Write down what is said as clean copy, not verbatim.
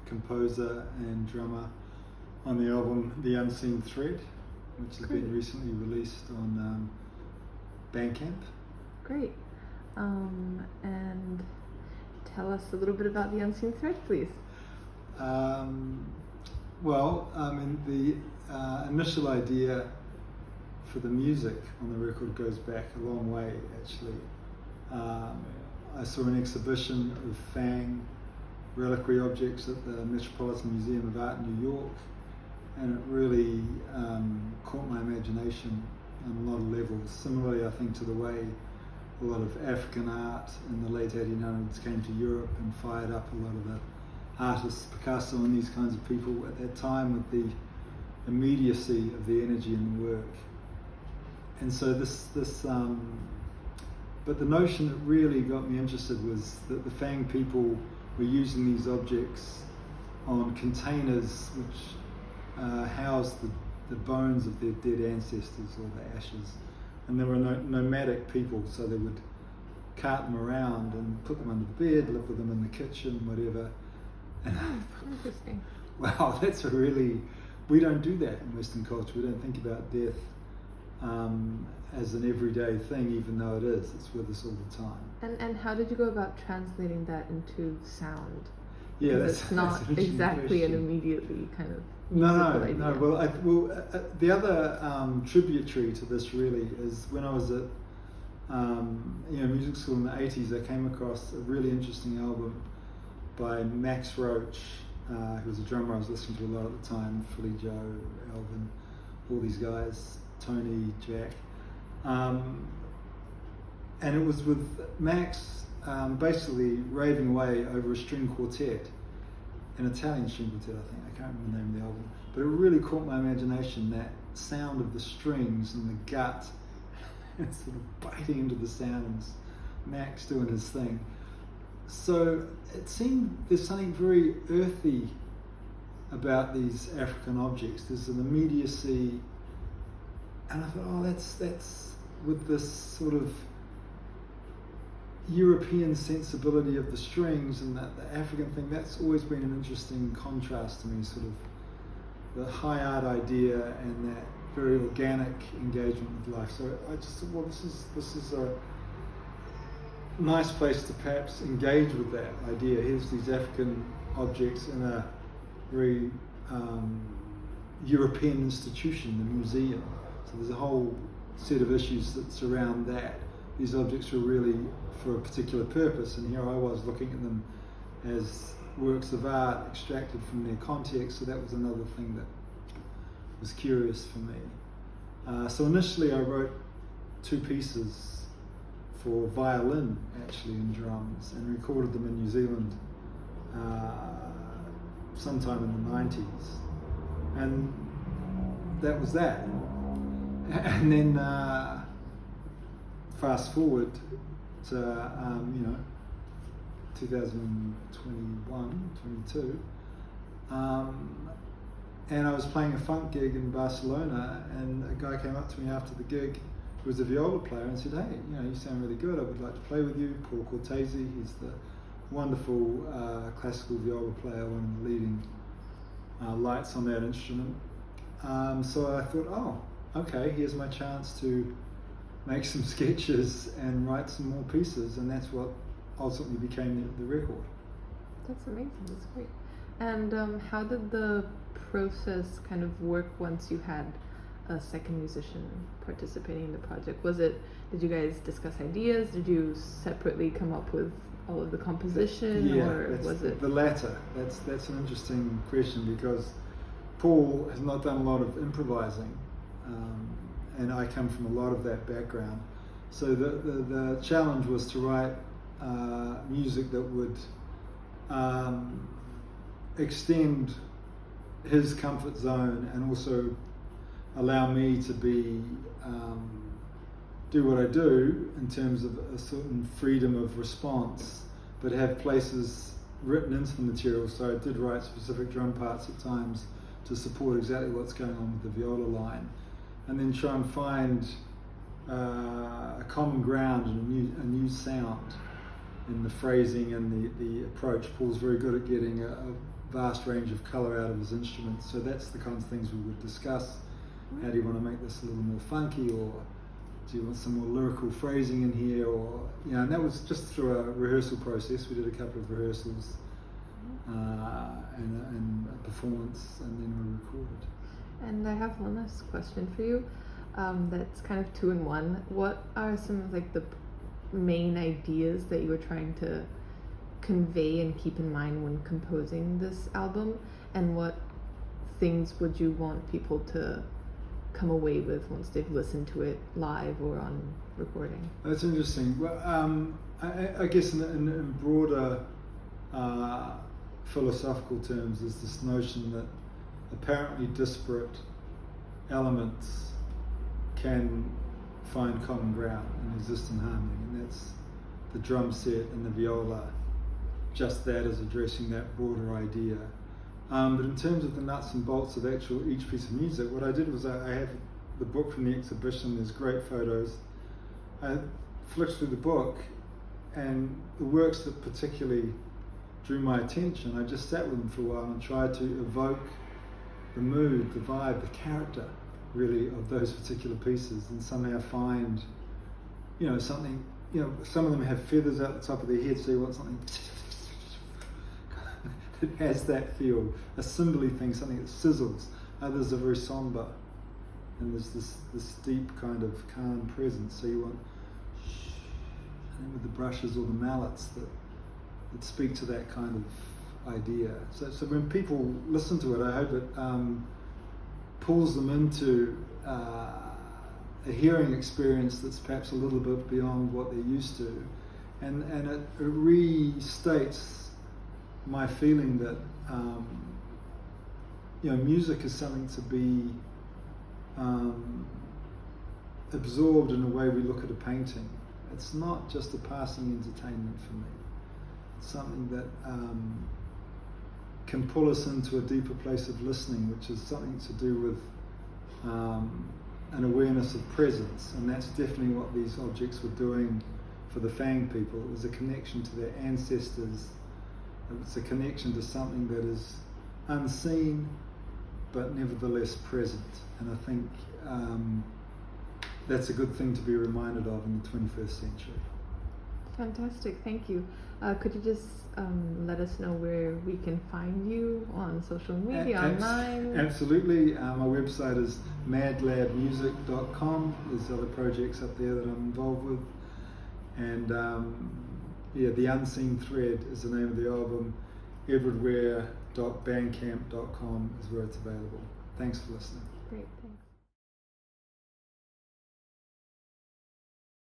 composer and drummer on the album The Unseen Thread, which has been recently released on Bandcamp. Great. And tell us a little bit about The Unseen Thread, please. The initial idea for the music on the record goes back a long way, actually. I saw an exhibition of Fang reliquary objects at the Metropolitan Museum of Art in New York, and it really caught my imagination on a lot of levels. Similarly, I think, to the way a lot of African art in the late 1800s came to Europe and fired up a lot of the artists, Picasso and these kinds of people at that time, with the immediacy of the energy in the work. And so but the notion that really got me interested was that the Fang people were using these objects on containers which housed the bones of their dead ancestors, or the ashes. And there were nomadic people, so they would cart them around and put them under the bed, live with them in the kitchen, whatever. And Interesting. Wow, we don't do that in Western culture. We don't think about death as an everyday thing, even though it is. It's with us all the time. And how did you go about translating that into sound? Yeah, that's not exactly question. An immediately kind of No. idea. The other tributary to this really is when I was at music school in the 80s. I came across a really interesting album by Max Roach, who was a drummer I was listening to a lot at the time. Philly Joe, Alvin, all these guys, Tony, Jack, and it was with Max basically raving away over a string quartet, an Italian string quartet, I think. I can't remember the name of the album, but it really caught my imagination, that sound of the strings and the gut and sort of biting into the sounds, Max doing his thing. So it seemed there's something very earthy about these African objects. There's an immediacy, and I thought, that's with this sort of European sensibility of the strings and that the African thing. That's always been an interesting contrast to me, sort of the high art idea and that very organic engagement with life. So I just thought, this is a nice place to perhaps engage with that idea. Here's these African objects in a very European institution, the museum. So there's a whole set of issues that surround that. These objects were really for a particular purpose, and here I was looking at them as works of art extracted from their context. So that was another thing that was curious for me. So initially I wrote 2 pieces for violin, actually, and drums, and recorded them in New Zealand sometime in the 90s. And that was that. And then fast forward to 2021, 22, and I was playing a funk gig in Barcelona, and a guy came up to me after the gig who was a viola player and said, "Hey, you sound really good. I would like to play with you." Paul Cortese, he's the wonderful classical viola player, one of the leading lights on that instrument. So I thought, oh, okay, here's my chance to make some sketches and write some more pieces, and that's what ultimately became the record. That's amazing. That's great. And how did the process kind of work once you had a second musician participating in the project? Did you guys discuss ideas? Did you separately come up with all of the composition, or was it the latter? That's an interesting question, because Paul has not done a lot of improvising, and I come from a lot of that background. So the challenge was to write music that would extend his comfort zone and also allow me to do what I do in terms of a certain freedom of response, but have places written into the material. So I did write specific drum parts at times to support exactly what's going on with the viola line, and then try and find a common ground and a new sound. in the phrasing and the approach. Paul's very good at getting a vast range of colour out of his instruments, so that's the kinds of things we would discuss. How do you want to make this a little more funky, or do you want some more lyrical phrasing in here, or and that was just through a rehearsal process. We did a couple of rehearsals and a performance, and then we recorded. And I have one last question for you. That's kind of two in one. What are some of like the main ideas that you were trying to convey and keep in mind when composing this album, and what things would you want people to come away with once they've listened to it live or on recording? That's interesting. Well, I guess in broader philosophical terms, there's this notion that apparently disparate elements can find common ground and exist in harmony, and that's the drum set and the viola. Just that is addressing that broader idea. But in terms of the nuts and bolts of actual each piece of music, what I did was I have the book from the exhibition. There's great photos. I flicked through the book, and the works that particularly drew my attention, I just sat with them for a while and tried to evoke the mood, the vibe, the character, really, of those particular pieces, and somehow find, something. Some of them have feathers out the top of their head, so you want something that has that feel, a cymbally thing, something that sizzles. Others are very somber, and there's this deep kind of calm presence, so you want, and then with the brushes or the mallets that speak to that kind of idea. So when people listen to it, I hope it pulls them into a hearing experience that's perhaps a little bit beyond what they're used to, and it restates my feeling that music is something to be absorbed in the way we look at a painting. It's not just a passing entertainment for me. It's something that can pull us into a deeper place of listening, which is something to do with an awareness of presence, and that's definitely what these objects were doing for the Fang people. It was a connection to their ancestors. It's a connection to something that is unseen but nevertheless present, and I think that's a good thing to be reminded of in the 21st century. Fantastic, thank you. Could you just let us know where we can find you on social media, online? Absolutely. My website is madlabmusic.com. There's other projects up there that I'm involved with. And The Unseen Thread is the name of the album. edwardware.bandcamp.com is where it's available. Thanks for listening. Great, thanks.